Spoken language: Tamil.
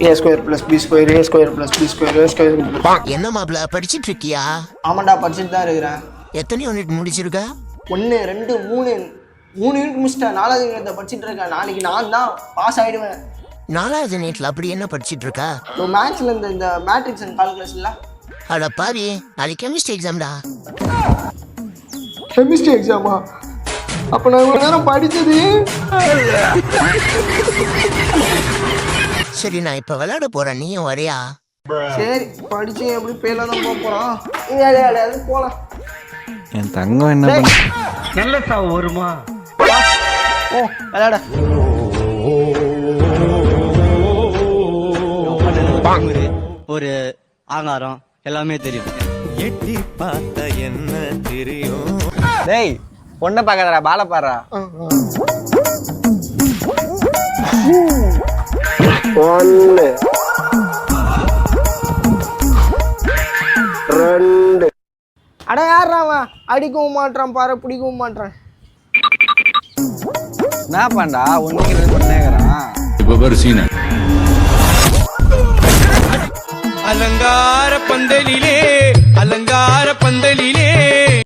a square plus b square a square plus b square a square. என்ன மாப்ள படிச்சிட்டு இருக்கியா? ஆமாண்டா படிச்சுட்டு தான் இருக்கிறேன். எத்தனை யூனிட் முடிச்சிருக்க? 1 2 3 யூனிட் முடிச்சிட்டேன். 4வது யூனிட் படிச்சுட்டு இருக்கேன். நாளைக்கு நான் தான் பாஸ் ஆயிடுவேன். 4வது யூனிட்ல அப்படி என்ன படிச்சிட்டு இருக்க? மேத்ஸ்ல இந்த மேட்ரிக்ஸ் அண்ட் கால்குலஸ்ல. அட பாவி, நாளைக்கு கெமிஸ்ட்ரி எக்ஸாம்டா. கெமிஸ்ட்ரி எக்ஸாமா? அப்ப நான் இவ்வளவு நேரம் படிச்சது. சரி, நான் இப்ப விளையாட போறேன், நீயும் வரியா? சரி, படிச்சு எப்படி பேர்ல தான் போக போறோம். போலாம். என் தங்கம் என்ன பண்ண நல்ல சாவு வருமா? ஓ விளையாட. ஒரு ஆங்காரம் எல்லாமே தெரியும். எட்டி பார்த்த என்ன தெரியும்? டேய் பொண்ணை பார்க்காதடா, பாலை பாடுறா. 1 2. அட யாரா அவன்? அடிக்கவும் மாட்டான் பாரு, பிடிக்கவும் மாட்டான். என்ன பண்ணா ஒன்றுக்கு பண்ணேங்கிறான். இப்போ பாரு சீன. அலங்கார பந்தலிலே